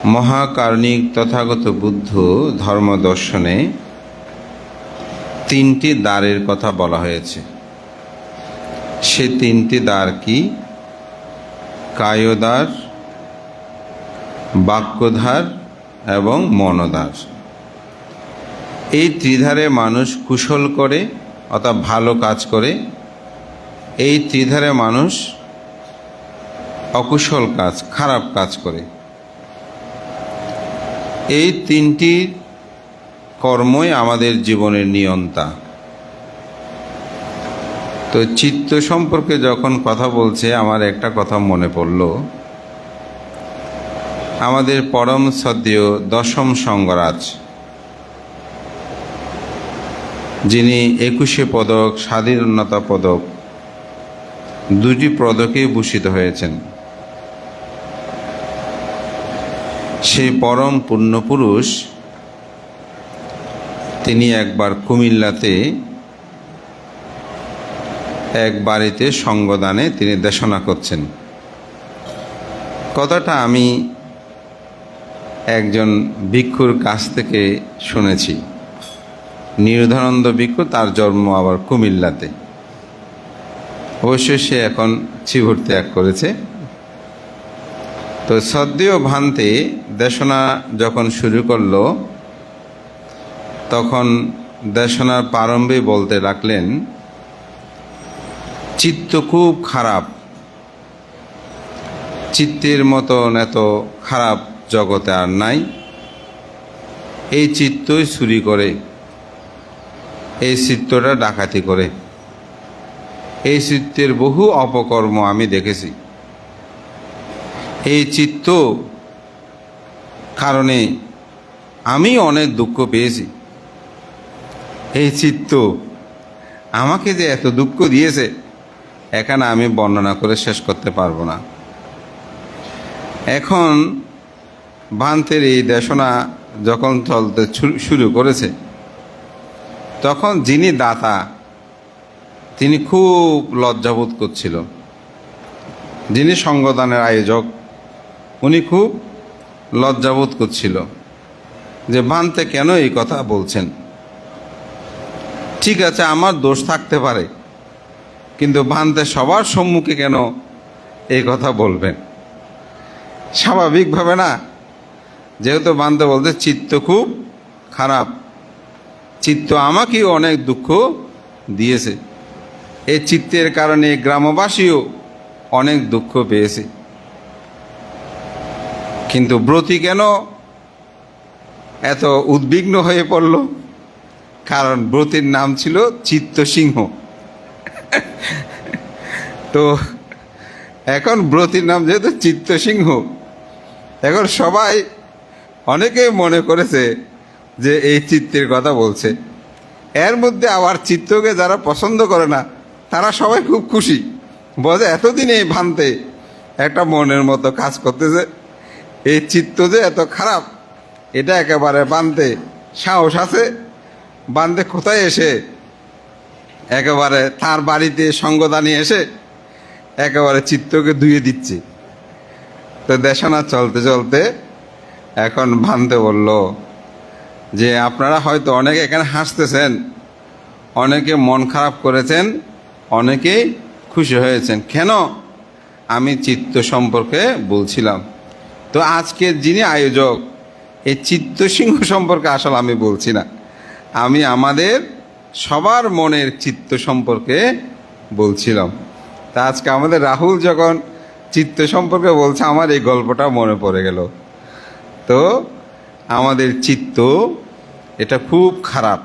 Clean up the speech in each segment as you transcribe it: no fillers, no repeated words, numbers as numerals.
মহাকারণিক তথাগত বুদ্ধ ধর্মদর্শনে তিনটি দ্বারের কথা বলা হয়েছে। সে তিনটি দ্বার কি? কায়দ্বার, বাক্যদ্বার এবং মনদ্বার। এই ত্রিধারে মানুষ কুশল করে অর্থাৎ ভালো কাজ করে, এই ত্রিধারে মানুষ অকুশল কাজ, খারাপ কাজ করে। এই তিনটি কর্মই আমাদের জীবনের নিয়ন্তা। তো চিত্ত সম্পর্কে যখন কথা বলছে, আমার একটা কথা মনে পড়ল। আমাদের পরম শ্রদ্ধেয় দশম সঙ্গরাজ, যিনি 21 পদক, স্বাধীনতা পদক, দুটি পদকে ভূষিত হয়েছেন, সেই পরম পুণ্যপুরুষ তিনি একবার কুমিল্লাতে এক বাড়িতে সঙ্গদানে তিনি দেশনা করছেন। কথাটা আমি একজন ভিক্ষুর কাছ থেকে শুনেছি। নির্ধনানন্দ ভিক্ষু, তার জন্ম আবার কুমিল্লাতে। অবশ্যই সে এখন চিবুর ত্যাগ করেছে। তো শ্রদ্ধেয় ভান্তে দেশনা যখন শুরু করলো, তখন দেশনার প্রারম্ভে বলতে লাগলেন, চিত্ত খুব খারাপ, চিত্তের মতন এত খারাপ জগতে আর নাই। এই চিত্তই চুরি করে, এই চিত্তটা ডাকাতি করে, এই চিত্তের বহু অপকর্ম আমি দেখেছি। এই চিত্ত কারণে আমি অনেক দুঃখ পেয়েছি। এই চিত্ত আমাকে যে এত দুঃখ দিয়েছে, এখানে আমি বর্ণনা করে শেষ করতে পারবো না। এখন ভান্তের এই দেশনা যখন চলতে শুরু করেছে, তখন যিনি দাতা তিনি খুব লজ্জাবোধ করছিল। যিনি সঙ্গদানের আয়োজক, উনি খুব লজ্জাবোধ করছিল যে ভান্তে কেন এই কথা বলছেন। ঠিক আছে, আমার দোষ থাকতে পারে, কিন্তু ভান্তে সবার সম্মুখে কেন এই কথা বলবেন? স্বাভাবিকভাবে না, যেহেতু ভান্তে বলতে চিত্ত খুব খারাপ, চিত্ত আমাকেও অনেক দুঃখ দিয়েছে, এই চিত্তের কারণে গ্রামবাসীও অনেক দুঃখ পেয়েছে। কিন্তু ব্রতী কেন এত উদ্বিগ্ন হয়ে পড়ল? কারণ ব্রতীর নাম ছিল চিত্তসিংহ। তো এখন ব্রতীর নাম যেহেতু চিত্তসিংহ, এখন সবাই অনেকেই মনে করেছে যে এই চিত্তের কথা বলছে। এর মধ্যে আবার চিত্তকে যারা পছন্দ করে না, তারা সবাই খুব খুশি, বলে এতদিন এই ভান্তে একটা মনের মতো কাজ করতেছে, এই চিত্ত যে এত খারাপ, এটা একেবারে বানতে সাহস আছে। বানতে কোথায় এসে একেবারে তার বাড়িতে সঙ্গদানে এসে একেবারে চিত্তকে ধুয়ে দিচ্ছে। তো দেশনা চলতে চলতে এখন ভান্তে বলল যে আপনারা হয়তো অনেকে এখানে হাসতেছেন, অনেকে মন খারাপ করেছেন, অনেকেই খুশি হয়েছেন। কেন? আমি চিত্ত সম্পর্কে বলছিলাম। তো আজকের যিনি আয়োজক, এই চিত্তসিংহ সম্পর্কে আসলে আমি বলছি না, আমি আমাদের সবার মনের চিত্ত সম্পর্কে বলছিলাম। তা আজকে আমাদের রাহুল যখন চিত্ত সম্পর্কে বলছে, আমার এই গল্পটা মনে পড়ে গেল। তো আমাদের চিত্ত এটা খুব খারাপ।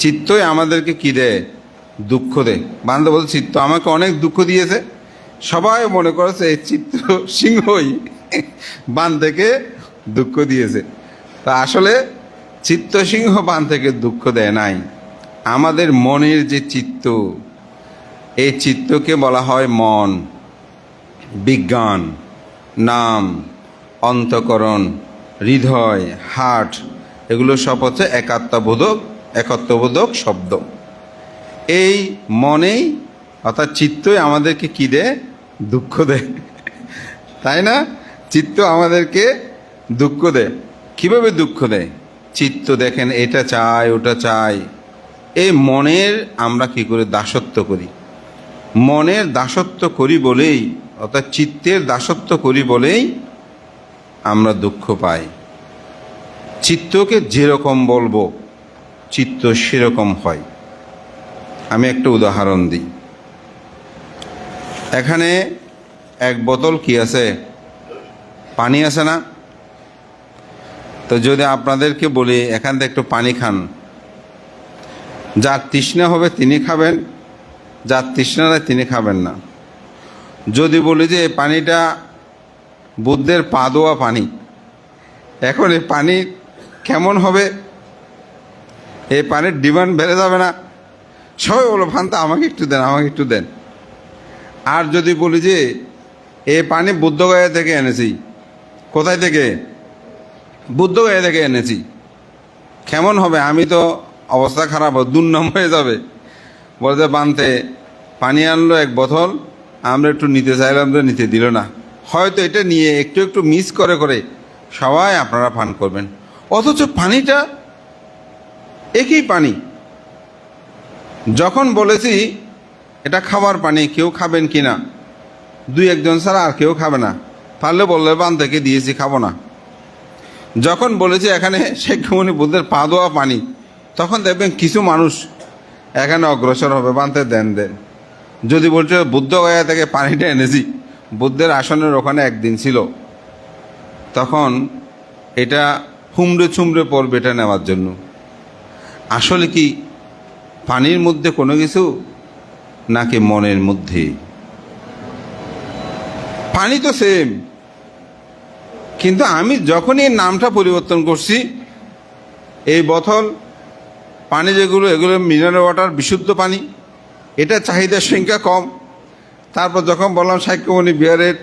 চিত্তই আমাদেরকে কি দেয়? দুঃখ দেয়। বান্ধব বলছে চিত্ত আমাকে অনেক দুঃখ দিয়েছে। সবাই মনে করেছে এই চিত্ত সিংহই বান থেকে দুঃখ দিয়েছে। তা আসলে চিত্ত সিংহ বান থেকে দুঃখ দেয় নাই। আমাদের মনের যে চিত্ত, এই চিত্তকে বলা হয় মন, বিজ্ঞান, নাম, অন্তঃকরণ, হৃদয়, হার্ট, এগুলো সব হচ্ছে একত্ববোধক শব্দ। এই মনেই অর্থাৎ চিত্তই আমাদেরকে কি দেয়? দুঃখ দেয়, তাই না? চিত্ত আমাদেরকে দুঃখ দেয়। কিভাবে দুঃখ দেয়? চিত্ত দেখেন, এটা চাই ওটা চাই। এই মনের আমরা কি করে দাসত্ব করি? মনের দাসত্ব করি বলেই, অর্থাৎ চিত্তের দাসত্ব করি বলেই আমরা দুঃখ পাই। চিত্তকে যেরকম বলবো চিত্ত সেরকম হয়। আমি একটা উদাহরণ দিই। এখানে এক বোতল কি আছে? পানি আছে না? তো যদি আপনাদেরকে বলি এখান থেকে একটু পানি খান, যার তৃষ্ণা হবে তিনি খাবেন, যার তৃষ্ণা নেই তিনি খাবেন না। যদি বলি যে এই পানিটা বুদ্ধের পা ধোয়া পানি, এখন এই পানি কেমন হবে? এই পানির ডিমান্ড বেড়ে যাবে না? সবাই বলো ভান্তা আমাকে একটু দেন, আমাকে একটু দেন। আর যদি বলি যে এই পানি বুদ্ধগয়া থেকে এনেছি, কোথায় থেকে? বুদ্ধগয়া থেকে এনেছি, কেমন হবে? আমি তো অবস্থা খারাপ, দুর্নাম হয়ে যাবে। বলতে বানতে পানি আনলো এক বোতল, আমরা একটু নিতে চাইলাম তো নিতে দিল না। হয়তো এটা নিয়ে একটু একটু মিস করে করে সবাই আপনারা পান করবেন, অথচ পানিটা একই পানি। যখন বলেছি এটা খাবার পানি, কেউ খাবেন কি না? দুই একজন ছাড়া আর কেউ খাবে না। পারলে বললে বান থেকে দিয়েছি, খাবো না। যখন বলেছি এখানে শেখমণি বুদ্ধের পা ধোয়া পানি, তখন দেখবেন কিছু মানুষ এখানে অগ্রসর হবে, বানতে দেন দেন। যদি বলছে বুদ্ধগয়া থেকে পানিটা এনেছি, বুদ্ধের আসনের ওখানে একদিন ছিল, তখন এটা হুমড়ে ছুমড়ে পড়বে এটা নেওয়ার জন্য। আসলে কি পানির মধ্যে কোনো কিছু, নাকি মনের মধ্যে? পানি তো সেম, কিন্তু আমি যখনই এই নামটা পরিবর্তন করছি, এই বোতল পানি যেগুলো, এগুলো মিনারেল ওয়াটার, বিশুদ্ধ পানি, এটা চাহিদার সংখ্যা কম। তারপর যখন বললাম সাক্ষ্যমণি বিহারের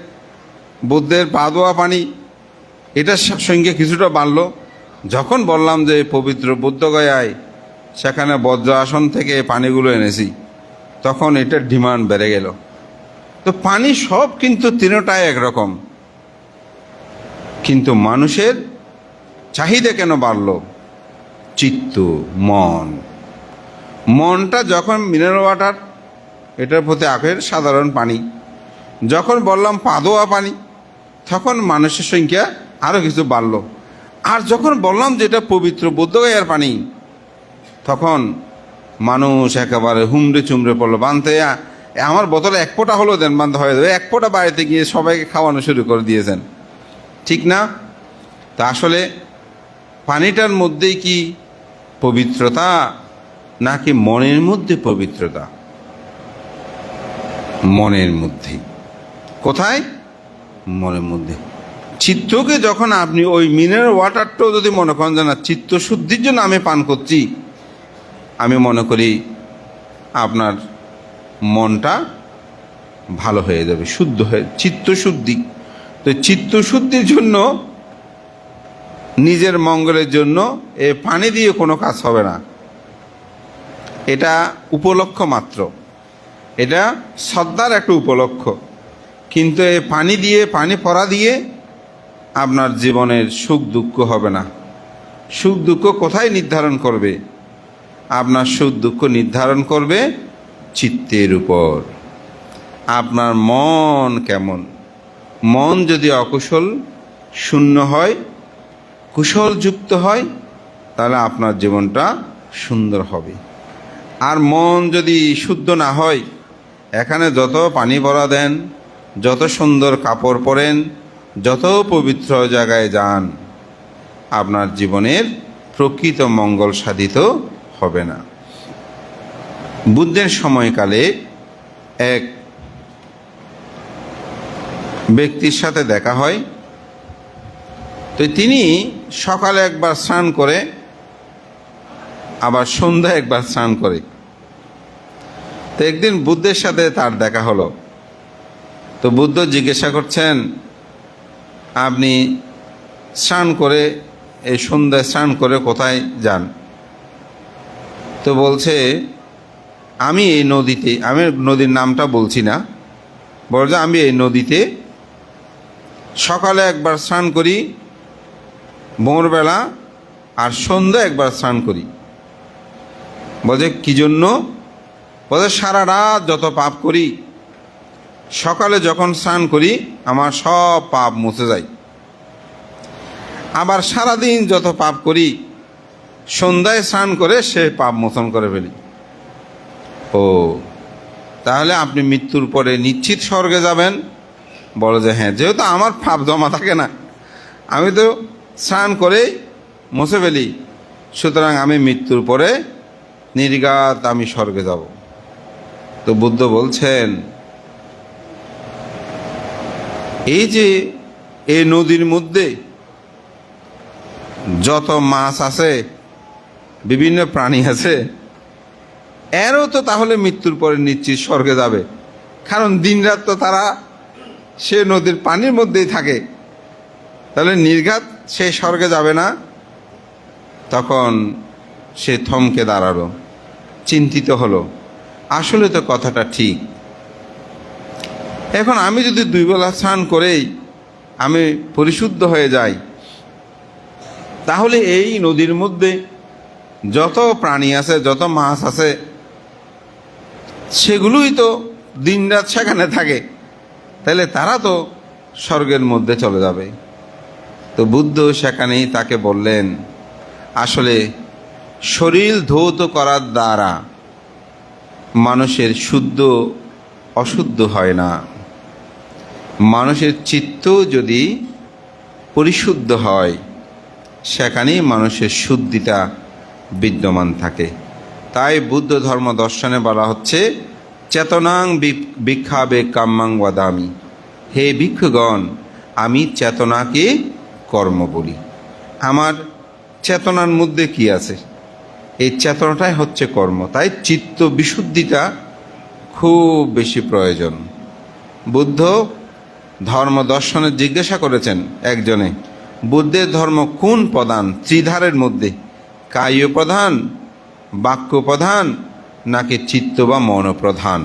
বুদ্ধের পা ধোয়া পানি, এটার সংখ্যা কিছুটা বাড়লো। যখন বললাম যে পবিত্র বুদ্ধগয়ায় সেখানে বজ্র আসন থেকে পানিগুলো এনেছি, তখন এটার ডিমান্ড বেড়ে গেল। তো পানি সব কিন্তু তিনটাই একরকম, কিন্তু মানুষের চাহিদা কেন বাড়লো? চিত্ত, মন। মনটা যখন মিনারেল ওয়াটার, এটার প্রতি আগ্রহের সাধারণ পানি, যখন বললাম পা ধোয়া পানি, তখন মানুষের সংখ্যা আরও কিছু বাড়লো। আর যখন বললাম যে এটা পবিত্র বুদ্ধগয়ার পানি, তখন মানুষ একেবারে হুমড়ে চুমড়ে পড়লো, বানতে আমার বোতলে এক ফোঁটা হলো দেন, বান্ধ হয়ে যাবে। এক ফোঁটা বাড়িতে গিয়ে সবাইকে খাওয়ানো শুরু করে দিয়েছেন, ঠিক না? তা আসলে পানিটার মধ্যেই কি পবিত্রতা, নাকি মনের মধ্যে পবিত্রতা? মনের মধ্যেই। কোথায়? মনের মধ্যে। চিত্তকে যখন আপনি ওই মিনারেল ওয়াটারটাও যদি মনে করেন যে না চিত্ত শুদ্ধির জন্য আমি পান করছি, আমি মনে করি আপনার মনটা ভালো হয়ে যাবে, শুদ্ধ হয়ে, চিত্তশুদ্ধি। তো চিত্তশুদ্ধির জন্য, নিজের মঙ্গলের জন্য এ পানি দিয়ে কোনো কাজ হবে না। এটা উপলক্ষ মাত্র, এটা শ্রদ্ধার একটা উপলক্ষ। কিন্তু এই পানি দিয়ে, পানি পড়া দিয়ে আপনার জীবনের সুখ দুঃখ হবে না। সুখ দুঃখ কোথায় নির্ধারণ করবে? আপনার সুখ দুঃখ নির্ধারণ করবে চিত্তের উপর। আপনার মন কেমন? মন যদি অকুশল শূন্য হয়, কুশলযুক্ত হয়, তাহলে আপনার জীবনটা সুন্দর হবে। আর মন যদি শুদ্ধ না হয়, এখানে যত পানি ভরা দেন, যত সুন্দর কাপড় পরেন, যত পবিত্র জায়গায় যান, আপনার জীবনের প্রকৃত মঙ্গল সাধিত হবে না। বুদ্ধের সময়কালে এক ব্যক্তির সাথে দেখা হয়। তো তিনি সকালে একবার স্নান করে, আবার সন্ধ্যায় একবার স্নান করে। তো একদিন বুদ্ধের সাথে তার দেখা হলো। তো বুদ্ধ জিজ্ঞাসা করছেন, আপনি স্নান করে, এই সন্ধ্যায় স্নান করে কোথায় যান? তো বলছে, আমি এই নদীতে, আমি নদীর নামটা বলছি না, বলছে আমি এই নদীতে সকালে একবার স্নান করি, ভোরবেলা আর সন্ধ্যা একবার স্নান করি। বলছে কি জন্য? বলছে সারা রাত যত পাপ করি সকালে যখন স্নান করি আমার সব পাপ মুছে যায়, আবার সারাদিন যত পাপ করি সন্ধ্যায় স্নান করে সে পাপ মোচন করে ফেলি। ও, তাহলে আপনি মৃত্যুর পরে নিশ্চিত স্বর্গে যাবেন? বলে যে হ্যাঁ, যেহেতু আমার পাপ জমা থাকে না, আমি তো স্নান করেই মুছে ফেলি, সুতরাং আমি মৃত্যুর পরে নির্ঘাত আমি স্বর্গে যাব। তো বুদ্ধ বলছেন, এই যে এই নদীর মধ্যে যত মাছ আছে, বিভিন্ন প্রাণী আছে, এরও তো তাহলে মৃত্যুর পরে নিশ্চিত স্বর্গে যাবে, কারণ দিনরাত তো তারা সে নদীর পানির মধ্যেই থাকে, তাহলে নির্ঘাত সে স্বর্গে যাবে না? তখন সে থমকে দাঁড়ালো, চিন্তিত হলো, আসলে তো কথাটা ঠিক। এখন আমি যদি 2 বেলা স্নান করেই আমি পরিশুদ্ধ হয়ে যাই, তাহলে এই নদীর মধ্যে যত প্রাণী আছে, যত মাছ আছে, সেগুলোই তো দিনরাত সেখানে থাকে, তাহলে তারা তো স্বর্গের মধ্যে চলে যাবে। তো বুদ্ধ সেখানেই তাকে বললেন, আসলে শরীর ধৌত করার দ্বারা মানুষের শুদ্ধ অশুদ্ধ হয় না, মানুষের চিত্ত যদি পরিশুদ্ধ হয় সেখানেই মানুষের শুদ্ধিটা বিদ্যমান থাকে। তাই বুদ্ধ ধর্ম দর্শনে বলা হচ্ছে, চেতনাং ভিক্ষাবে কাম্যাং ওয়াদামি। হে ভিক্ষুগণ, আমি চেতনাকে কর্ম বলি। আমার চেতনার মধ্যে কি আছে? এই চেতনাটাই হচ্ছে কর্ম। তাই চিত্ত বিশুদ্ধিটা খুব বেশি প্রয়োজন। বুদ্ধ ধর্ম দর্শনে জিজ্ঞাসা করেছেন একজনে, বুদ্ধের ধর্ম কোন প্রধান? ত্রিধারের মধ্যে কায় প্রধান, বাক্য প্রধান, নাকি চিত্ত বা মন প্রধান?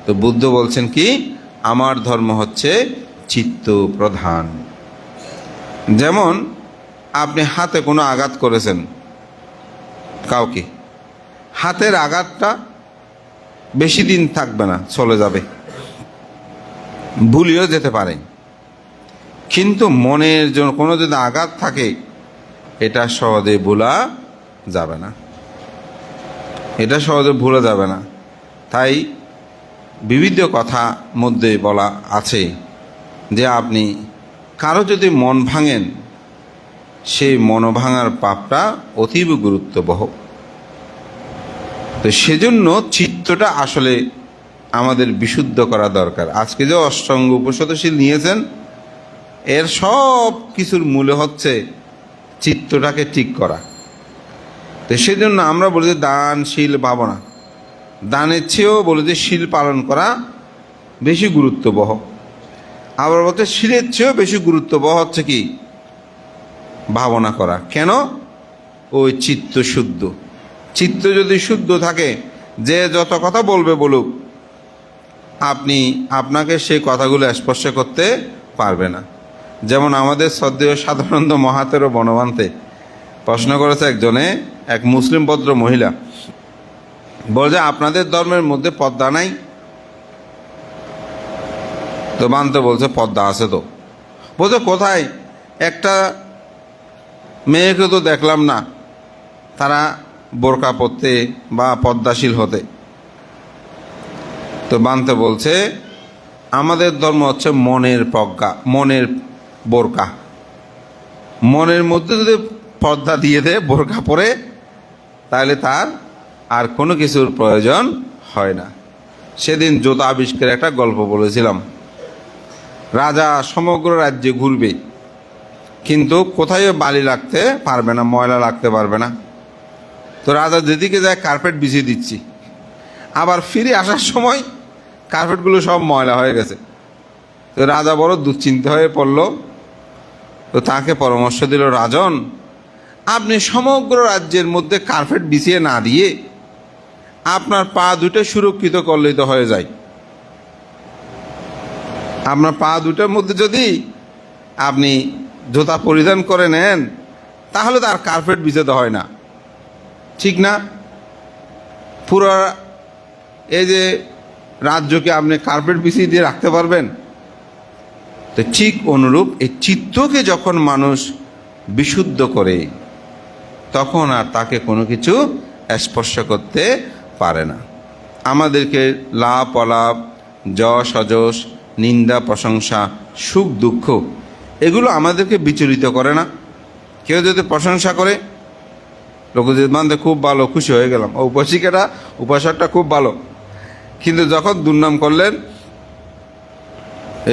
তো বুদ্ধ বলছেন কি, আমার ধর্ম হচ্ছে চিত্ত প্রধান। যেমন আপনি হাতে কোনো আঘাত করেছেন কাউকে, হাতের আঘাতটা বেশি দিন থাকবে না, চলে যাবে, ভুলিও যেতে পারে, কিন্তু মনের জন্য কোনো যদি আঘাত থাকে এটা সহজে ভোলা যাবে না, এটা সহজে ভোলা যাবে না। তাই বিবিধ কথা মধ্যে বলা আছে যে আপনি কারো যদি মন ভাঙেন, সেই মন ভাঙার পাপটা অতীব গুরুত্ববহ। তো সেজন্য চিত্তটা আসলে আমাদের বিশুদ্ধ করা দরকার। আজকে যে অষ্টাঙ্গ উপশতশীল নিয়েছেন, এর সব কিছুর মূলে হচ্ছে চিত্তটাকে ঠিক করা। তো সেজন্য আমরা বলি যে দান, শীল, ভাবনা। দানের চেয়েও বলি যে শীল পালন করা বেশি গুরুত্ববহ। আবার বলতে শীলের চেয়েও বেশি গুরুত্ববহ হচ্ছে কি? ভাবনা করা। কেন? ওই চিত্ত শুদ্ধ। চিত্ত যদি শুদ্ধ থাকে, যে যত কথা বলবে বলুক, আপনাকে সেই কথাগুলো স্পর্শ করতে পারবে না। যেমন আমাদের শ্রদ্ধেয় সাধারণত মহাতেরো বনবান্তে প্রশ্ন করেছে একজনে, এক মুসলিম ভদ্র মহিলা, বলছে আপনাদের ধর্মের মধ্যে পর্দা নাই? তো বান্তে বলছে পর্দা আছে। তো বলছে কোথায়? একটা মেয়েকে তো দেখলাম না তারা বোরকা পরতে বা পর্দাশীল হতে। তো বান্তে বলছে আমাদের ধর্ম হচ্ছে মনের প্রজ্ঞা, মনের বোরকা। মনের মধ্যে যদি পর্দা দিয়ে দেয়, বোরকা পরে, তাহলে তার আর কোনো কিছুর প্রয়োজন হয় না। সেদিন জোতা আবিষ্কারের একটা গল্প বলেছিলাম। রাজা সমগ্র রাজ্যে ঘুরবে, কিন্তু কোথায় বালি লাগতে পারবে না, ময়লা লাগতে পারবে না। তো রাজা যেদিকে যায় কার্পেট বিছিয়ে দিচ্ছি, আবার ফিরে আসার সময় কার্পেটগুলো সব ময়লা হয়ে গেছে। তো রাজা বড় দুশ্চিন্তা হয়ে পড়ল। তো তাকে পরামর্শ দিল, রাজন, আপনি সমগ্র রাজ্যের মধ্যে কার্পেট বিছিয়ে না দিয়ে আপনার পা দুটো সুরক্ষিত করলেই তো হয়ে যায়। আপনার পা দুটোর মধ্যে যদি আপনি জুতা পরিধান করে নেন, তাহলে তো আর কার্পেট বিছাতে হয় না, ঠিক না? পুরো এই যে রাজ্যকে আপনি কার্পেট বিছিয়ে দিয়ে রাখতে পারবেন? তো ঠিক অনুরূপ এই চিত্তকে যখন মানুষ বিশুদ্ধ করে, তখন আর তাকে কোনো কিছু স্পর্শ করতে পারে না। আমাদেরকে লাভ অলাভ, যশ অযশ, নিন্দা প্রশংসা, সুখ দুঃখ, এগুলো আমাদেরকে বিচলিত করে না। কেউ যদি প্রশংসা করে, লোকজিৎ বান্ধে খুব ভালো, খুশি হয়ে গেলাম, ও উপাসকটা খুব ভালো, কিন্তু যখন দুর্নাম করলেন,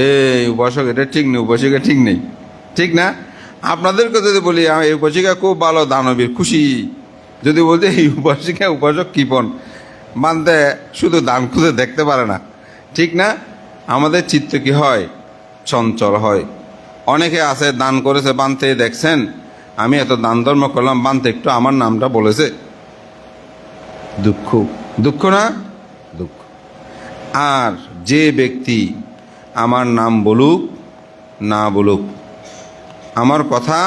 এই উপাসক এটা ঠিক নেই, উপাসিকা ঠিক নেই, ঠিক না? আপনাদেরকে যদি বলি এই উপাসিকা খুব ভালো, দানবীর, খুশি। যদি বলতে এই উপাসক কৃপণ, বানতে শুধু দান খুঁজে দেখতে পারে না, ঠিক না? আমাদের চিত্ত কি হয়? চঞ্চল হয়। অনেকে আছে দান করেছে, বানতে দেখছেন আমি এত দান ধর্ম করলাম, বানতে একটু আমার নামটা বলেছে, দুঃখ। দুঃখ না? দুঃখ। আর যে ব্যক্তি আমার নাম বলুক না বলুক, আমার কথা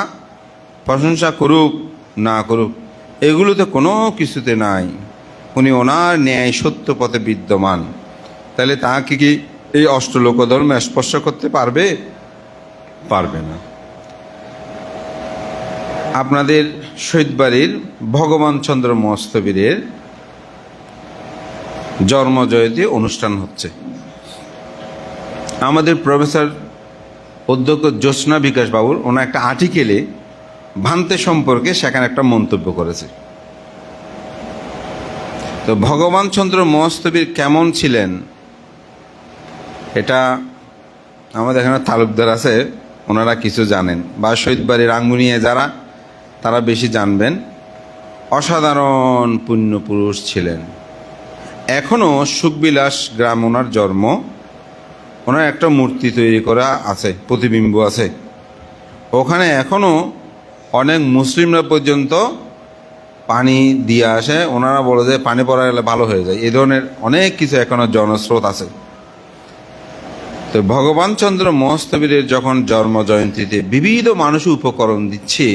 প্রশংসা করুক না করুক, এগুলোতে কোনো কিছুতে নাই, উনি ওনার ন্যায় সত্য পথে বিদ্যমান, তাহলে তাকে কি এই অষ্টলোক ধর্ম স্পর্শ করতে পারবে? পারবে না। আপনাদের শহীদবাড়ির ভগবান চন্দ্র মস্তবীরের জন্মজয়ন্তী অনুষ্ঠান হচ্ছে। আমাদের প্রফেসর অধ্যক্ষ জ্যোৎস্না বিকাশ বাবুর ওনার একটা আর্টিকেলে ভান্তে সম্পর্কে সেখানে একটা মন্তব্য করেছে। তো ভগবান চন্দ্র মস্তবীর কেমন ছিলেন, এটা আমাদের এখানে তালুকদার আছে, ওনারা কিছু জানেন, বা শহীদবাড়ির আঙ্গুনিয়ে যারা, তারা বেশি জানবেন। অসাধারণ পুণ্যপুরুষ ছিলেন। এখনও সুখবিলাস গ্রাম ওনার জন্ম, ওনার একটা মূর্তি তৈরি করা আছে, প্রতিবিম্ব আছে ওখানে। এখনও অনেক মুসলিমরা পর্যন্ত পানি দিয়ে আসে, ওনারা বলে যে পানি পড়া গেলে ভালো হয়ে যায়, এই ধরনের অনেক কিছু এখনও জনস্রোত আছে। তো ভগবান চন্দ্র মস্তবীরের যখন জন্ম জয়ন্তীতে বিবিধ মানুষ উপকরণ দিচ্ছে,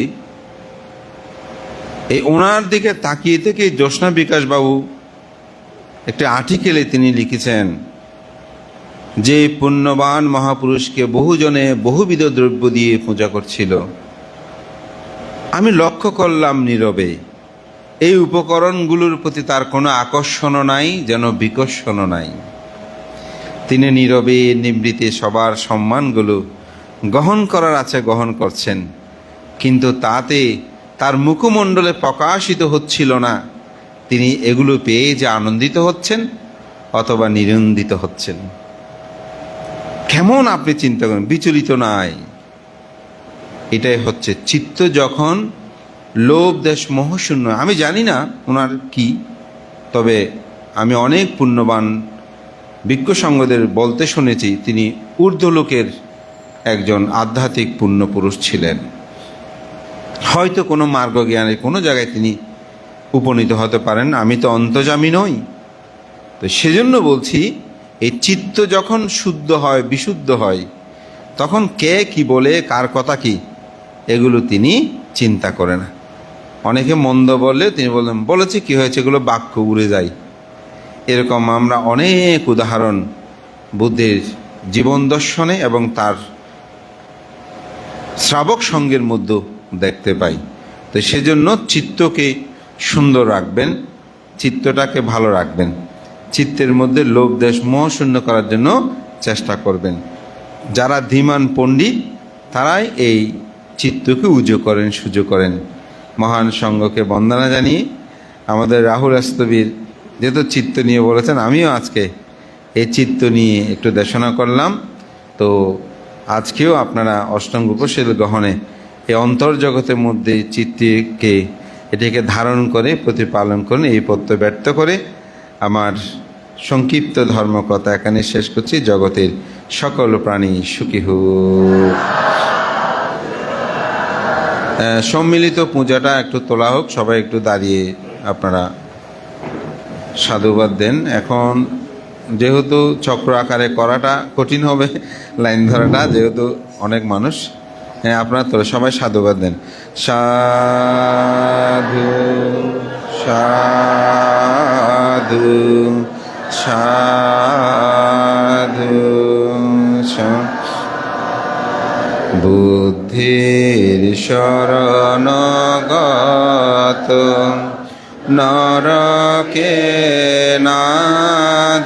এই ওনার দিকে তাকিয়ে থেকে জ্যোৎস্না বিকাশ বাবু একটি আর্টিকেলে তিনি লিখেছেন যে পুণ্যবান মহাপুরুষকে বহুজনে বহুবিধ দ্রব্য দিয়ে পূজা করছিল, আমি লক্ষ্য করলাম নীরবে, এই উপকরণগুলোর প্রতি তার কোনো আকর্ষণও নাই, যেন বিকর্ষণও নাই। তিনি নীরবে নিবৃত্তে সবার সম্মানগুলো গ্রহণ করার আছে গ্রহণ করছেন, কিন্তু তাতে তার মুখমণ্ডলে প্রকাশিত হচ্ছিল না তিনি এগুলো পেয়ে যে আনন্দিত হচ্ছেন অথবা নিরন্দিত হচ্ছেন। কেমন আপনি চিন্তা করেন, বিচলিত নাই। এটাই হচ্ছে চিত্ত যখন লোভ দেশ মোহশূন্য। আমি জানি না ওনার কি, তবে আমি অনেক পুণ্যবান ভিক্ষুসঙ্গদের বলতে শুনেছি তিনি ঊর্ধ্বলোকের একজন আধ্যাত্মিক পুণ্যপুরুষ ছিলেন। হয়তো কোনো মার্গ জ্ঞানের কোনো জায়গায় তিনি উপনীত হতে পারেন, আমি তো অন্তর্যামী নই। তো সেজন্য বলছি, এই চিত্ত যখন শুদ্ধ হয়, বিশুদ্ধ হয়, তখন কে কি বলে, কার কথা কি, এগুলো তিনি চিন্তা করে না। অনেকে মন্দ বললে তিনি বললেন বলেছে কি হয়েছে, এগুলো বাক্য উড়ে যায়। এরকম আমরা অনেক উদাহরণ বুদ্ধের জীবন দর্শনে এবং তার শ্রাবক সঙ্গের মধ্যে দেখতে পাই। তো সেজন্য চিত্তকে সুন্দর রাখবেন, চিত্তটাকে ভালো রাখবেন, চিত্তের মধ্যে লোভ দেশ মোহ শূন্য করার জন্য চেষ্টা করবেন। যারা ধীমান পণ্ডিত তারাই এই চিত্তকে উজো করেন, সুজো করেন। মহান সঙ্গকে বন্দনা জানিয়ে আমাদের রাহুল আস্তবীর যেহেতু চিত্ত নিয়ে বলেছেন, আমিও আজকে এই চিত্ত নিয়ে একটু দেশনা করলাম। তো আজকেও আপনারা অষ্টাঙ্গ উপশীল গ্রহণে এই অন্তর্জগতের মধ্যে চিত্তকে এটিকে ধারণ করে প্রতিপালন করুন, এই প্রত্যয় ব্যর্থ করে আমার সংক্ষিপ্ত ধর্মকথা এখানে শেষ করছি। জগতের সকল প্রাণী সুখী হোক। সম্মিলিত পূজাটা একটু তোলা হোক, সবাই একটু দাঁড়িয়ে আপনারা সাধুবাদ দেন। এখন যেহেতু চক্র আকারে করাটা কঠিন হবে, লাইন ধরাটা, যেহেতু অনেক মানুষ, হ্যাঁ, আপনারা তো সবাই সাধুবাদ দেন। সাধু সাধু সাধু বুদ্ধির শরণগত নরকে না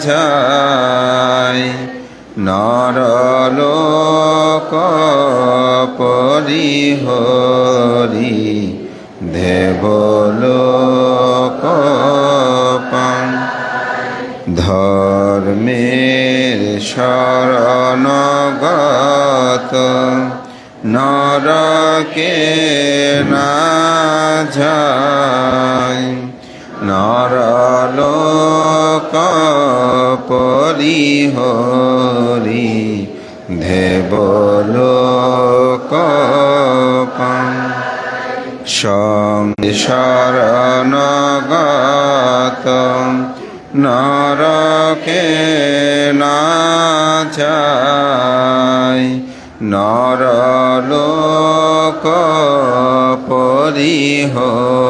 যায়, নরলোক পরিহরি দেবলোক পান। ধর্মের শরণগত নরকে না যায়, নরলোক পরিহরি দেবলোক পান। শরণগত নরকে না যায়, নরলোক পরিহরি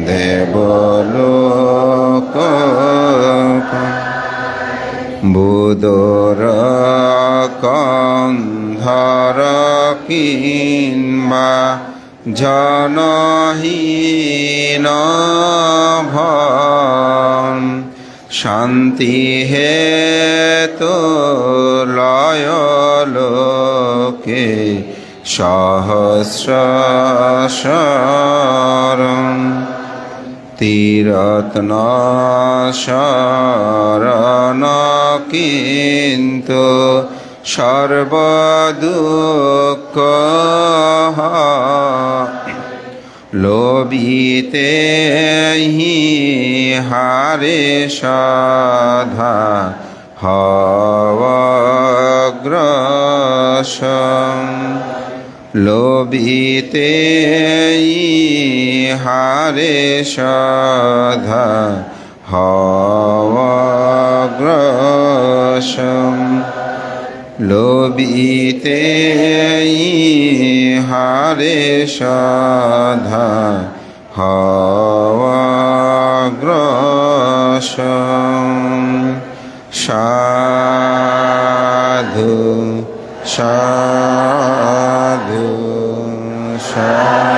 দেবলোক পান। বুদর কন্ধর কিংবা জনহীন ভন, শান্তি হেতু লয় লোকে সহস্র শরণ। তীরত্ন শরণ কিন্তু সর্বদুঃখ লোভিতে হি হারে সাধা হগ্রসম। লোভিতে হারে সাধা হগ্রসম। লোভিতে হারে সাধা হগ্রসম। সাধু সাধু সাধু।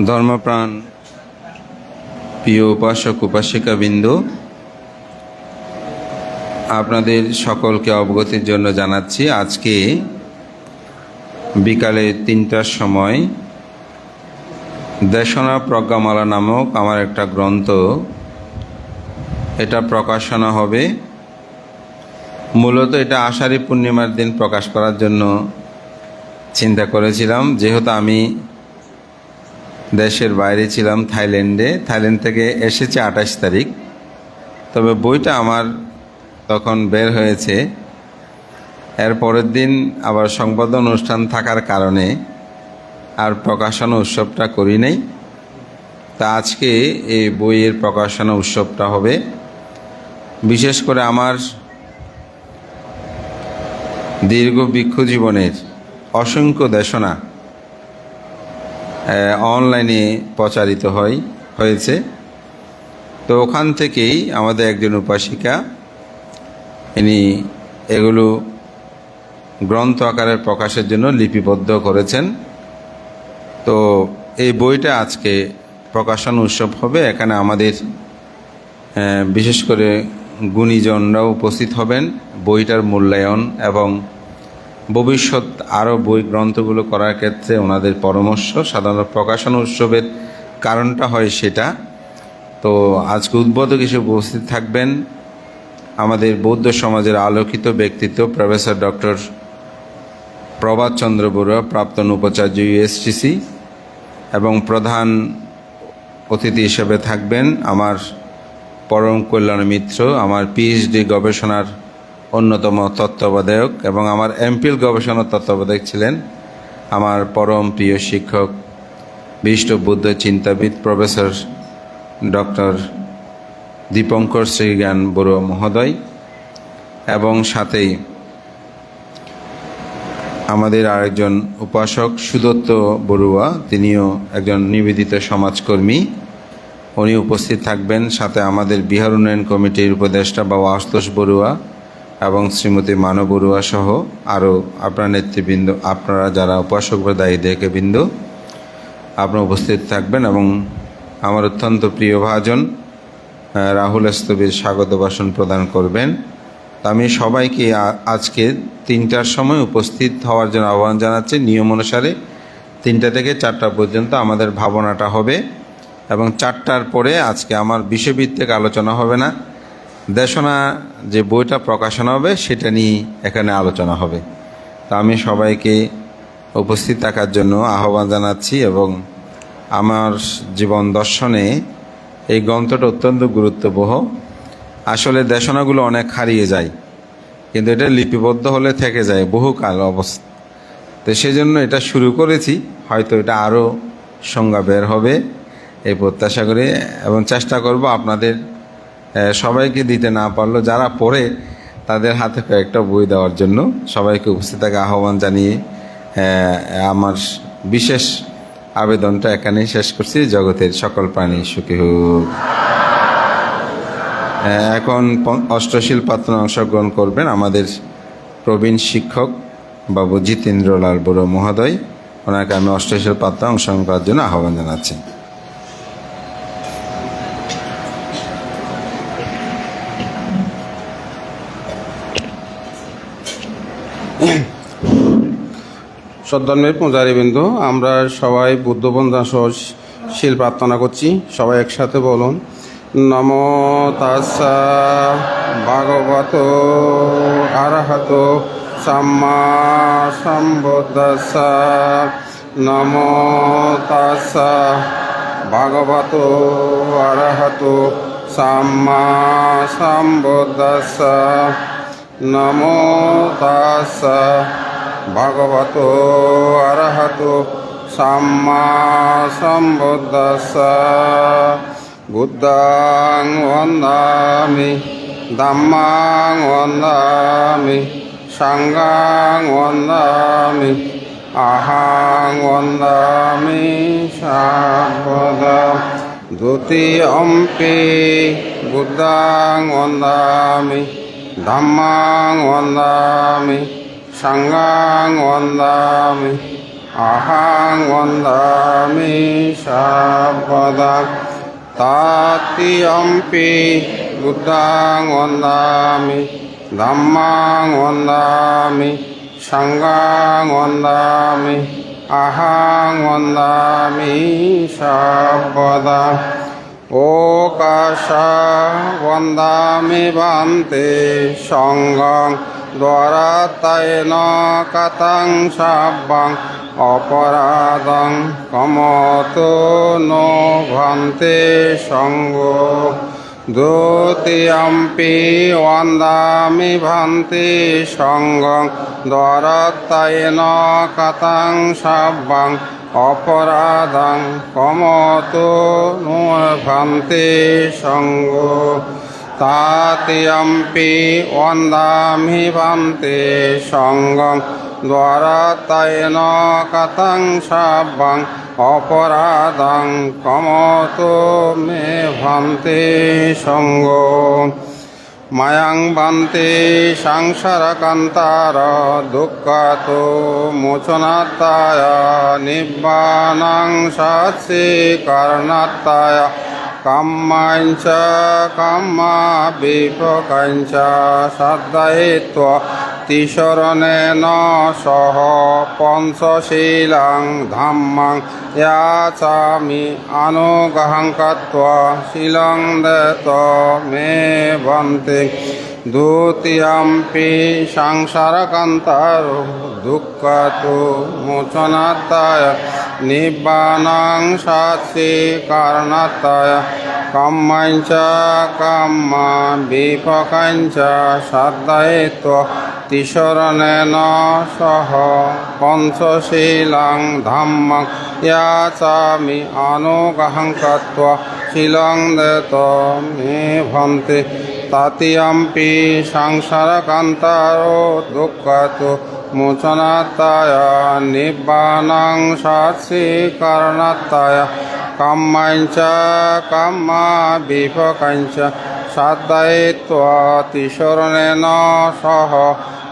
ধর্মপ্রাণ প্রিয় উপাসক উপাসিকাবৃন্দ, আপনাদের সকলকে অবগতির জন্য জানাচ্ছি, আজকে বিকালে ৩টার সময় দেশনা প্রজ্ঞামালা নামক আমার একটা গ্রন্থ, এটা প্রকাশনা হবে। মূলত এটা আষাঢ়ী পূর্ণিমার দিন প্রকাশ করার জন্য চিন্তা করেছিলাম, যেহেতু আমি দেশের বাইরে ছিলাম, থাইল্যান্ড থেকে এসেছে ২৮ তারিখ। তবে বইটা আমার তখন বের হয়েছে, এর পরের দিন আবার সংবর্ধনা অনুষ্ঠান থাকার কারণে আর প্রকাশনা উৎসবটা করি নাই। তা আজকে এই বইয়ের প্রকাশনা উৎসবটা হবে। বিশেষ করে আমার দীর্ঘ ভিক্ষু জীবনের অসংখ্য দেশনা অনলাইনে প্রচারিত হয়েছে। তো ওখান থেকেই আমাদের একজন উপাসিকা, ইনি এগুলো গ্রন্থ আকারে প্রকাশের জন্য লিপিবদ্ধ করেছেন। তো এই বইটা আজকে প্রকাশন উৎসব হবে। এখানে আমাদের বিশেষ করে গুণীজনরাও উপস্থিত হবেন, বইটার মূল্যায়ন এবং ভবিষ্যৎ আরও বই গ্রন্থগুলো করার ক্ষেত্রে ওনাদের পরামর্শ, সাধারণত প্রকাশনা উৎসবের কারণটা হয় সেটা। তো আজকে উদ্বোধক হিসেবে উপস্থিত থাকবেন আমাদের বৌদ্ধ সমাজের আলোকিত ব্যক্তিত্ব প্রফেসর ডক্টর প্রভাত চন্দ্র বড়ুয়া, প্রাক্তন উপাচার্য ইউএসটিসি, এবং প্রধান অতিথি হিসেবে থাকবেন আমার পরম কল্যাণ মিত্র, আমার পিএইচডি গবেষণার অন্যতম তত্ত্বাবধায়ক এবং আমার এমফিল গবেষণার তত্ত্বাবধায়ক ছিলেন আমার পরম প্রিয় শিক্ষক বিশিষ্ট বুদ্ধ চিন্তাবিদ প্রফেসর ডক্টর দীপঙ্কর শ্রীজ্ঞান বড়ুয়া মহোদয়, এবং সাথেই আমাদের আরেকজন উপাসক সুদত্ত বড়ুয়া, তিনিও একজন নিবেদিত সমাজকর্মী, উনি উপস্থিত থাকবেন। সাথে আমাদের বিহার উন্নয়ন কমিটির উপদেষ্টা বাবা আশুতোষ বড়ুয়া এবং শ্রীমতী মানব বড়ুয়া সহ আরও আপনার নেতৃবৃন্দ, আপনারা যারা উপাসক বা দায়িত্ববৃন্দ, আপনারা উপস্থিত থাকবেন। এবং আমার অত্যন্ত প্রিয় ভাজন রাহুল স্তবীর স্বাগত ভাষণ প্রদান করবেন। আমি সবাইকে আজকে 3টার সময় উপস্থিত হওয়ার জন্য আহ্বান জানাচ্ছি। নিয়ম অনুসারে 3টা থেকে 4টা পর্যন্ত আমাদের ভাবনাটা হবে, এবং 4টার পরে আজকে আমার বিষয়ভিত্তিক আলোচনা হবে না, দেশনা যে বইটা প্রকাশনা হবে সেটা নিয়ে এখানে আলোচনা হবে। তা আমি সবাইকে উপস্থিত থাকার জন্য আহ্বান জানাচ্ছি। এবং আমার জীবন দর্শনে এই গ্রন্থটা অত্যন্ত গুরুত্ববহ। আসলে দেশনাগুলো অনেক হারিয়ে যায়, কিন্তু এটা লিপিবদ্ধ হলে থেকে যায় বহুকাল অবস্থা। তো সেজন্য এটা শুরু করেছি, হয়তো এটা আরও সংজ্ঞা বের হবে এই প্রত্যাশা করে, এবং চেষ্টা করব আপনাদের সবাইকে দিতে না পারলেও যারা পড়ে তাদের হাতে কয়েকটা বই দেওয়ার জন্য সবাইকে উপস্থিত থাকা আহ্বান জানিয়ে আমার বিশেষ আবেদনটা এখানেই শেষ করছি। জগতের সকল প্রাণী সুখী হোক। এখন অষ্টশীল পাত্র অংশগ্রহণ করবেন আমাদের প্রবীণ শিক্ষক বাবু জিতেন্দ্রলাল বড়ুয়া মহোদয়। ওনাকে আমি অষ্টশীল পাত্র অংশগ্রহণ করার জন্য আহ্বান জানাচ্ছি। শ্রদ্ধান্বিত পূজারীবৃন্দ, আমরা সবাই বুদ্ধ বন্দনা সহ শিল প্রার্থনা করছি। সবাই একসাথে বলুন, নমো তাস্সা ভগবতো আরহতো সাম্মা সম্বুদ্ধাস্সা। নমো তাস্সা ভগবতো আরহতো সাম্মা সম্বুদ্ধাস্সা। নমো তাস্সা ভগবতো আরহতো সাম্মা সম্বুদ্ধাস্সা। বুদ্ধং বন্দামি, ধম্মং বন্দামি, সংঘং বন্দামি, অহং বন্দামি সর্বদা। দ্বিতীয়ম্পি বুদ্ধং বন্দামি, ধম্মং বন্দামি, সংঘং বন্দামি, অহং বন্দামি সর্বদা। তৃতীয়ম্পি বুদ্ধং বন্দামি, ধম্মং বন্দামি, সংঘং বন্দামি, অহং বন্দামি সর্বদা। ওকাশ বন্দামি বান্তে সংঘং দ্বারাতায়েন কাতং সাব্বাং অপরাধং কমতো নো ভান্তে সঙ্গ। দ্বিতীয়ম্পি বন্দামি ভান্তে সংঘং দ্বারাতায়েন কাতং সাব্বাং অপরাধং কমতো নো ভান্তে সঙ্গ। তৃতীয়ম্পি বন্দামি ভান্তে সংঘং দ্বারাতায়েন কাতং সাব্বাং অপরাধং কমতো মে ভান্তে সঙ্গ। মায়াং ভান্তে সংসারকান্তার দুঃখাতো মোচনাত্তায় নিব্বানাং সাৎসি কারণাত্তায় কাম্যাঞ্চ কাম্যা বিপকাঞ্চ সাধ্যায়িত্ব তিসরণেন সহ পঞ্চশীলাং ধাম্মাং याचामि अनुगहं कृत्वा शीलं दत्त मे भन्ते द्वितीयम्पि संसारकान्तारो दुःखतो मोचनात्ताय निब्बानं साक्षी कारणात्ताय कम्मञ्च कम्म विपकञ्च श्रद्धयित्वा तिसरणेन सह पञ्चशीलं धम्मं याचामि अनुगहं कृत्वा शीलं दत्त मे भन्ते तृतीयम्पि संसारकान्तारो दुःखतो मोचनात्ताय निब्बानं साक्षी कारणात्ताय कम्मञ्च कम्म विपकञ्च श्रद्धयित्वा तिसरणेन सह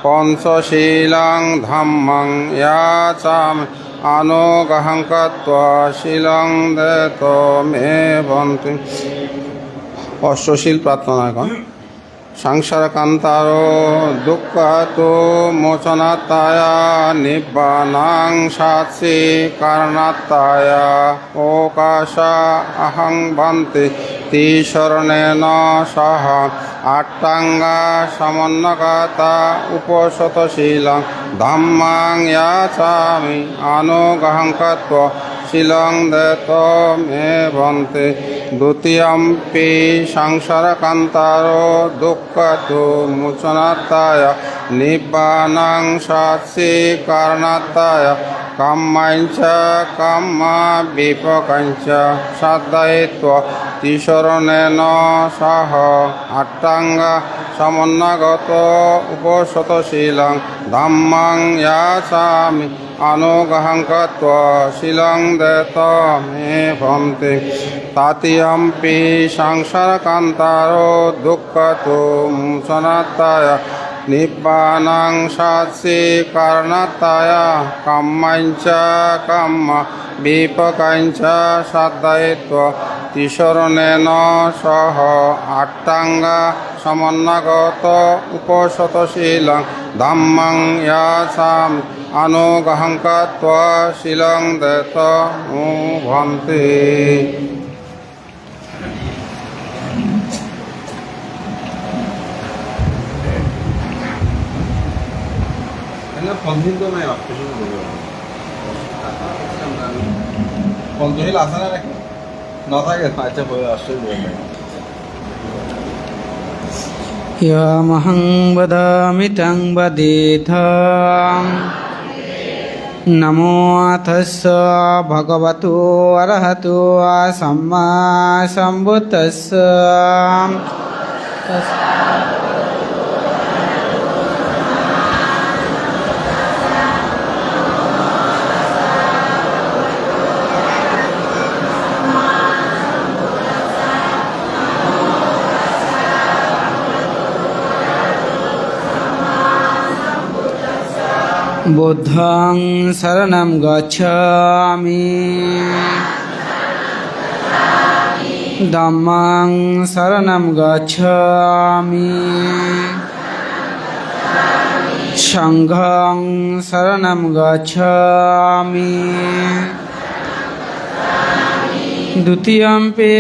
पञ्चशीलं धम्मं याचामि अनुगहं कृत्वा शीलं दत्त मे भन्ते অষ্টশীল প্রার্থনা এখন সংসারকান্তারো দুঃখতো মোচনাত্তায় নিব্বানাং সাক্ষী কারণাত্তায় ওকাশ অহং বন্তে তিসরণেন সহ আট্টাঙ্গা সমন্নগতা উপসতশীলং ধম্মাং याचामि अनुगहं कृत्वा शीलं दत्त मे भन्ते द्वितीयम्पि संसारकान्तारो दुःखतो मोचनात्ताय निब्बानं साक्षी कारणात्ताय कम्मञ्च कम्म विपकञ्च श्रद्धयित्वा तिसरणेन सह अट्टाङ्ग समन्नगत उपसतशीलं धम्मं याचामि अनुगहं कृत्वा शीलं दत्त मे भन्ते तृतीयम्पि संसारकान्तारो दुःखतो मोचनात्ताय निब्बानं साक्षी कारणात्ताय कम्मञ्च कम्म विपकञ्च श्रद्धयित्वा तिसरणेन सह अट्टाङ्ग समन्नगत उपसतशीलं धम्मं याचामि अनुगहं कृत्वा शीलं दत्त मे भन्ते পঞ্চশীল আছে না নাকি না থাকে আচ্ছা অস্ট্রেলিয়া यामहं वदामि तं वदेथं नमो तस्स भगवतो अरहतो सम्मा सम्बुद्धस्स बुद्धं शरणं गच्छामि धम्मं शरणं गच्छामि संघं शरणं गच्छामि द्वितीयम्पि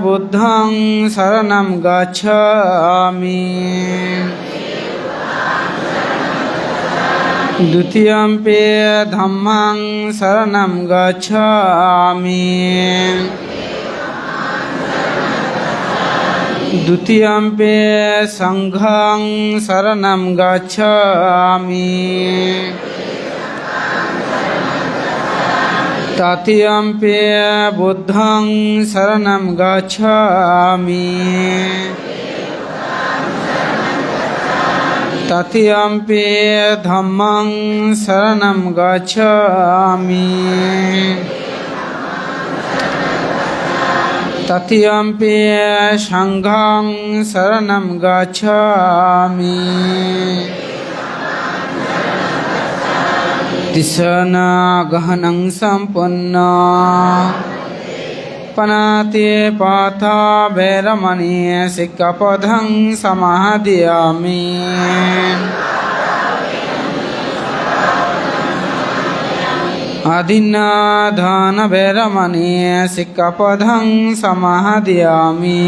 बुद्धं शरणं गच्छामि द्वितीयम्पि धम्मं शरणं गच्छामि द्वितीयम्पि संघं शरणं गच्छामि तृतीयम्पि बुद्धं शरणं गच्छामि तृतीयम्पि धम्मं शरणं गच्छामि तृतीयम्पि संघं शरणं गच्छामि तिसना गहनं सम्पन्न पनाति पाथा वैरमणि सिक्खपदं समादयामि अदिन्नाधानवैरमणि सिक्खपदं समादयामि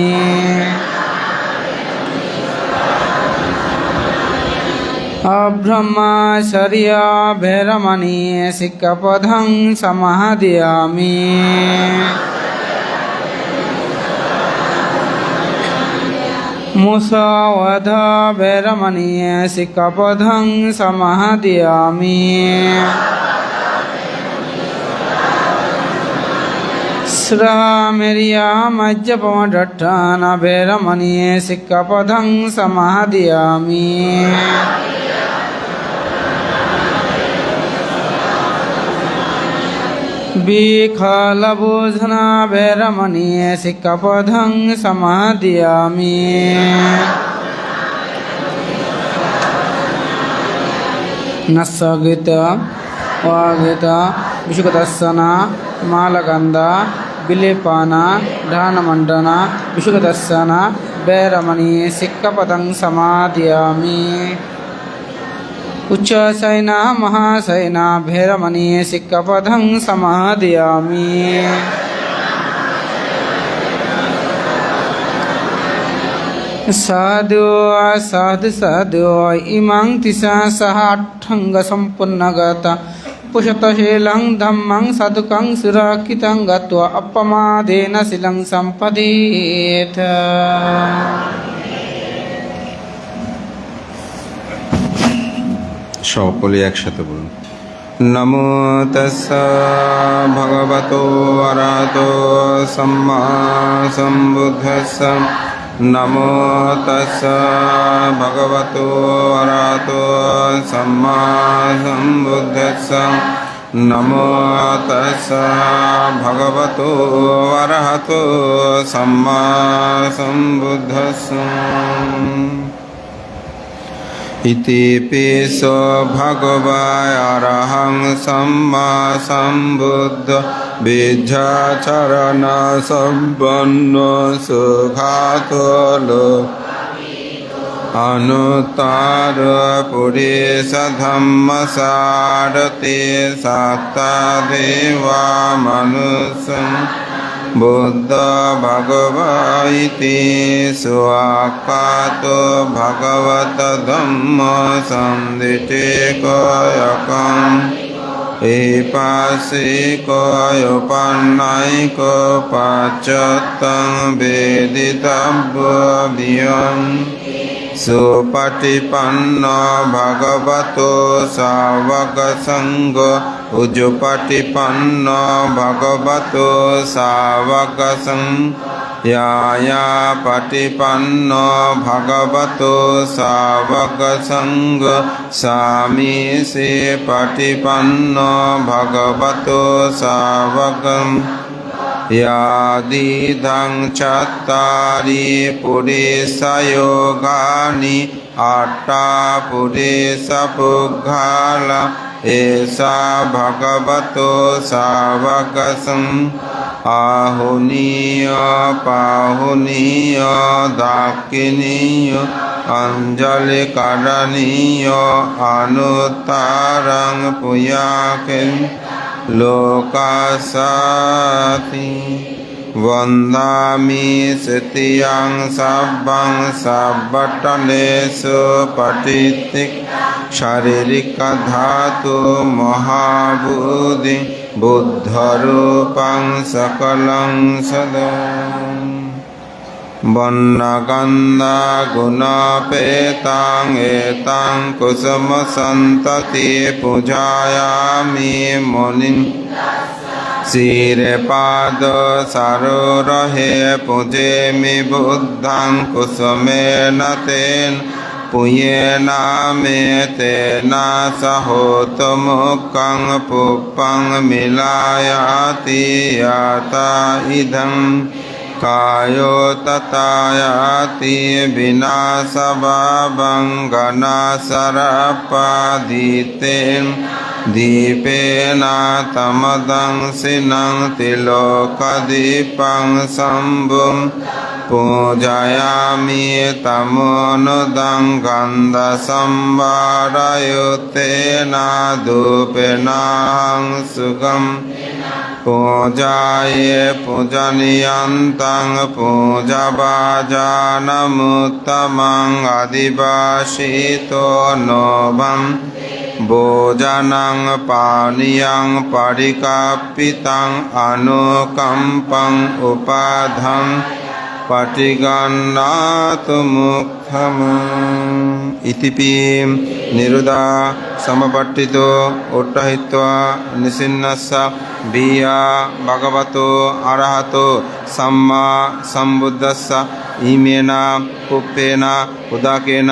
अब्रह्मचर्य वैरमणि सिक्खपदं समादयामि मुसावाधा वैरमणि सिक्खपदं समादयामि श्रामेरिया मज्जपमठ्ठान वैरमणि सिक्खपदं समादयामि विखलभोजन वैरमणि सिक्खपदं समादयामि नस्सगीत वागीत विशुकदर्शन मालगंध विलेपान दानमंडन विशुकदर्शन वैरमणि सिक्खपदं समादयामि उच्चशयन महाशयन वैरमणि सिक्खपदं समादयामि साधु साधु साधु इमं तिसा सह अट्ठंग संपन्नगत पुषतशीलं धम्मं साधुकं सुरक्षितं गत्वा अपमादेन शीलं सम्पदेत् সকলে একসাথে বলুন নমো তস্য ভগবতো অরহতো সম্মা সম্বুদ্ধস্য নমো তস্য ভগবতো অরহতো সম্মা সম্বুদ্ধস্য নমো তস্য ভগবতো অরহতো সম্মা সম্বুদ্ধস্য इति पिसो भगवाय अरहं सम्मा सम्बुद्ध विद्याचरण सम्पन्न सुखातो लो अनुत्तर पुरुष धम्म सारथि सत्ता देवा मनुष्य बुद्ध भगवा इति स्वाकातो भगवत धम्म सन्दिटेकयकम् एपासिकोपन्नैको पाश्चात्तं वेदितव्यम् सुपटिपन्न भगवतो सावकसङ्ग उजुपटिपन्न भगवतो सावकसङ्ग याया पटिपन्न भगवतो सावकसङ्ग सामीसे पटिपन्न भगवतो सावकम् यादिदं चत्तारि पुरेशयोगानि अट्टा पुरेशपुग्घाला एषा भगवतो सावकसं आहुनीय पाहुनीय दाक्षिणीय अञ्जलिकरणीय अनुत्तरं पुयाकिं लोकासाति वन्दामि सत्यं सब्बं सब्बटलेषु पठितिक् शारीरिकधातु महाबुद्धि बुद्धरूपं सकलं सदा वर्णगन्धगुणपेतां एतां कुसुमसन्तति पूजयामि मुनिं शिरपाद सरोरहे पूजेमि बुद्धं कुसुमेन तेन पुयेन मे तेन सहोतमुखं पुष्पं मिलायाति याता इदं कायो ततायाति विनाशभावं गणासरपादितेन दीपेन तमदंसिनं तिलोकदीपं शम्भुं पूजयामि तमोनुदं गन्धसंवारयुक्तेन धूपेन सुगं पूजाये पूजनीयन्तं पूजभाजनमुत्तमं अधिवासितो नोभं भोजनं पानीयं परिकल्पितं अनुकम्पं उपाधं पटिगन्नातु मुक्तम् इतिपि निरुदा समपट्टितो उट्टहित्वा निसिन्नस्य बिया भगवतो अरहतो सम्मा सम्बुद्धस्य इमेन पुप्पेन उदकेन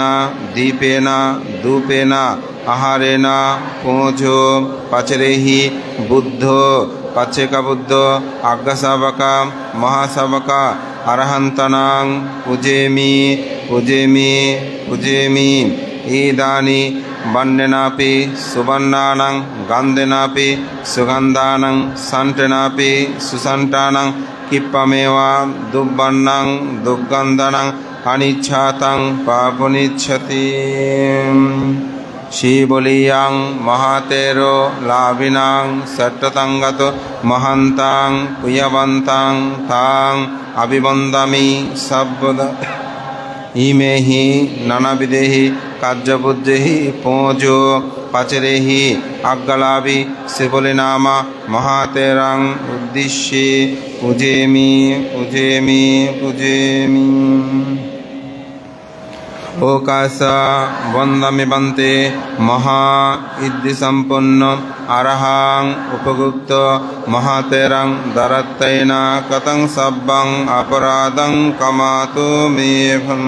दीपेन धूपेन आहारेण पूजो पचरेहि बुद्धो पच्चेकबुद्ध आज्ञाशावका महाशावका अरहन्तनां पूजेमि पूजेमि पूजेमि इदानी वन्यनापि सुवर्णानां गन्धेनापि सुगन्धानां सन्तेनापि सुसन्तानां किप्पमेव दुर्वर्णं दुर्गन्धानां अनिच्छातं पापुनिच्छति शिवलियां महातेरो लाभिनां सट्टतंगतो महान्तां पुयवन्तां तां अभिवन्दामि सर्वदा इमे हि नानाविधेहि कार्यपूज्यैः पूजो पचरेहि आज्ञालाभि शिवलिनाम महातेरं उद्दिश्ये पूजेमि पूजेमि पूजेमि ओकाश वंदमि बन्ते महा इद्धि संपन्न अरहं उपगुप्त महातेरं दरत्तेन कतं सब्बं अपराधं कमातु मे भम्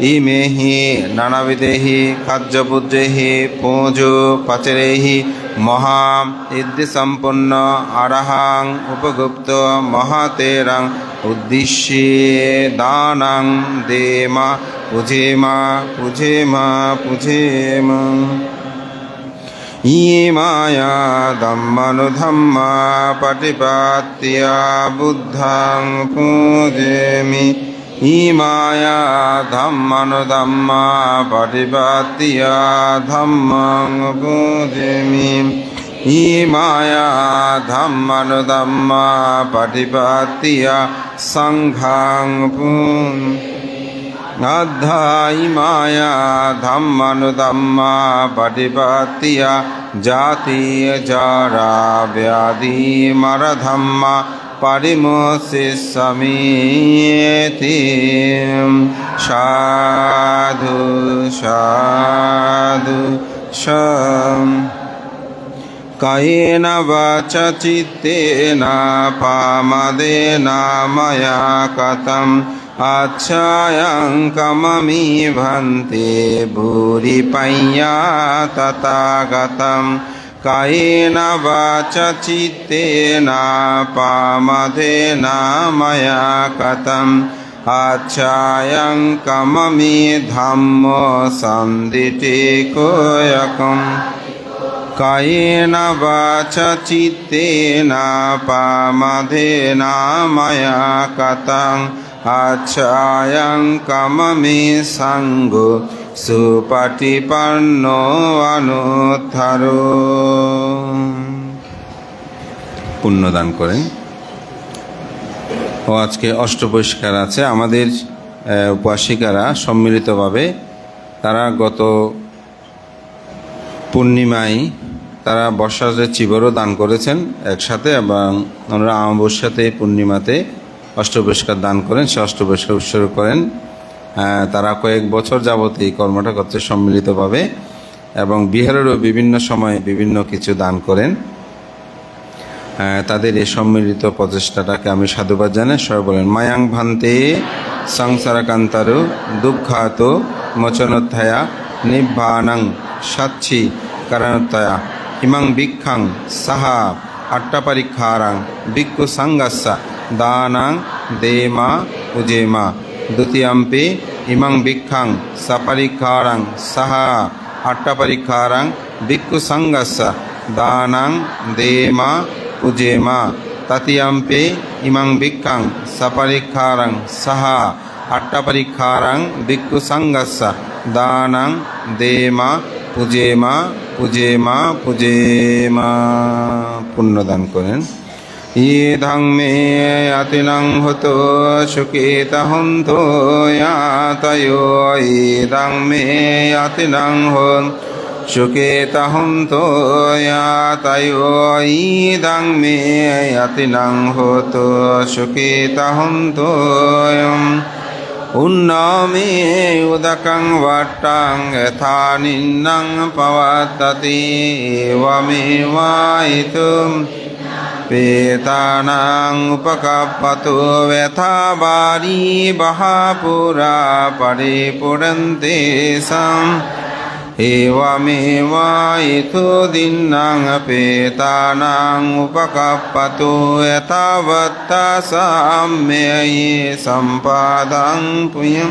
इमे हि नानाविधैः कार्यपूज्यैः पूजो पचरैः महा इद्धि संपन्न अरहं उपगुप्त महातेरं उद्दिश्ये दानं देम पूजेम पूजेम पूजेम इमाया धम्मनुधम्म पटिपात्य बुद्धं पूजेमि इमाया धम्मनुधम्म पटिपात्य धम्मं पूजेमि इमाया धम्मनुधम्म पटिपात्य संघं अद्धा इमाया धम्मनुधम्म पटिपात्य जाति जरा व्याधि मरधम्म परिमोषिष्यामीति साधु साधु कायेन वाचा चित्तेन पामदेन मया कथम् आच्छायं कममि भन्ते भूरि पय्या तथागतं कायेन वाचा चित्तेन पामदेन मया कथम् आच्छायं कममि धम्मो सन्दिटिकोयकम् कायेन वाचा चित्तेन पामदेन मया कथम् आच्छायं कममि संगो सुपटिपन्नो अनुत्थरो পুণ্যদান করেন। ও আজকে অষ্টপরিষ্কার আছে আমাদের উপাসিকারা সম্মিলিতভাবে তারা গত পূর্ণিমায় তারা বর্ষার চিবরও দান করেছেন একসাথে এবং আমরা অমাবস্যাতে পূর্ণিমাতে অষ্টপরিষ্কার দান করেন, সে অষ্টপরিষ্কার উৎসর্গ করেন। তারা কয়েক বছর যাবত এই কর্মটা করতে সম্মিলিতভাবে এবং বিহারেরও বিভিন্ন সময়ে বিভিন্ন কিছু দান করেন। তাদের এই সম্মিলিত প্রচেষ্টাটাকে আমি সাধুবাদ জানাই। সবাই বলেন মায়াং ভান্তে সংসারাকান্তারু দুঃখাত মোচনোত্থায়া নিব্বানাং সাচ্ছি কারণোত্তয়া ইমাং ভিক্ষাং সাহা আট্টাপরিক্ষারাং ভিক্ষু সাঙ্গাস্সা দানাং দেমা উজেমা দ্বিতীয়াম্পি ইমাং ভিক্ষাং সাপরিক্ষারাং সাহা আট্টাপরিক্ষারাং ভিক্ষু সাঙ্গাস্সা দানাং দেমা উজেমা ততীয়াম্পে ইমাং ভিক্ষাং সপরিক্ষারং সাহা আট্টাপরিক্ষারং ভিক্ষু সংঘস্য দানং দেমা পূজেমা পূজেমা পূজেমা। পুণ্যদান করেন। ইদং মে আতিনং হতো সুকেত হন্তো ইয়াতয়ো ইদং মে আতিনং হন সুকেত হন্তো ইয়াতয়ো ইদং মে আতিনং হতো সুকেত হন্তো উন্নমে উদকং বট্টং যথা নিন্নং পবততি এবমেবায়িতুম পেতানাং উপকাপ্পতো যথা বারি বহাপুরা পরিপুরন্তে সাম এবমেবায়িতু দিন্নং পেতানাং উপকাপ্পতো যথা বত্তা সাম্যয়ে সম্পাদং পুয়ং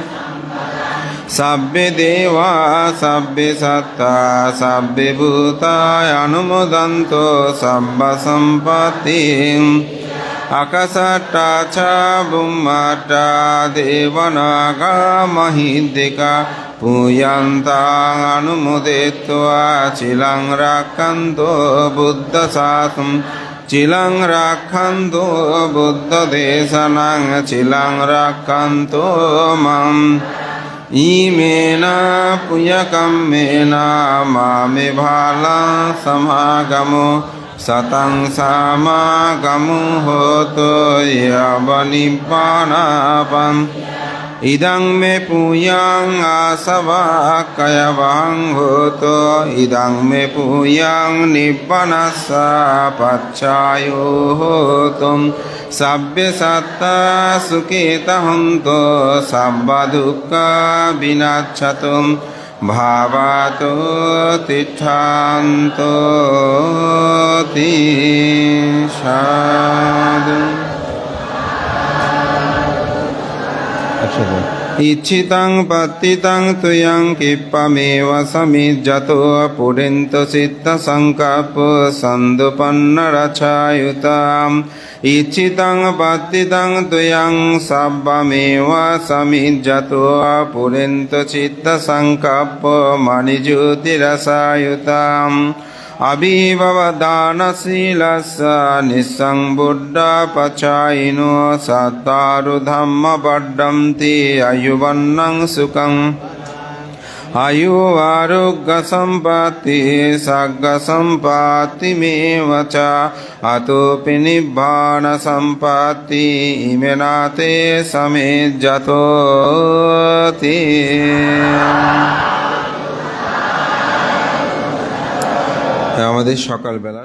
সাব্বে দেবা সাব্বে সত্তা সাব্বে ভূতা অনুমোদন্তো সব্ব সম্পত্তি আকাশাটা চ বুম্মাটা দেবনাগা মহিদ্দিকা পূয়ন্তাং অনুমোদিত্বা চিলং রাক্ষন্তো বুদ্ধ শাসন চিলং রাক্ষন্তো বুদ্ধ দেশনং চিলং রাক্ষন্তো মাম ইমেনা পুয়কম্মেনা মামে ভালা সমাগমো সতং সমাগমো হতো ইয়াবনিব্বানাপম ইদং মে পুয়ং আসবাক্কয়বং হতো ইদং মে পুয়ং নিব্বানস্য পচ্ছায়ো হতুম সাব্বে সত্তা সুকেত হন্তো সব্ব দুঃখ বিনাচ্ছতুম ভাবাতো তিষ্ঠান্তো সাধু। ইচ্ছিতং পতিতং তুয়ং কিপ্পমেব সমিজ্জতো পুরিন্ত চিত্ত সংকল্প সন্দুপন্ন রছায়ুতাম ইচ্ছিতং পতিতং তুয়ং সব্বমেব সমিজ্জতো পুরিন্ত চিত্ত সংকল্প মণিজ্যোতিরসায়ুতাম অবিভবদানশীলস্য নিঃসংবুদ্ধপচায়িনো সত্তারু ধম্মপড্ডন্তি আয়ুবন্নং সুখং আয়ু আরোগ্য সম্পত্তি সগ্গ সম্পত্তিমেব চ অতোপি নিব্বাণ সম্পত্তি ইমেনাতে সমেজ্জতোতি। আমাদের সকালবেলা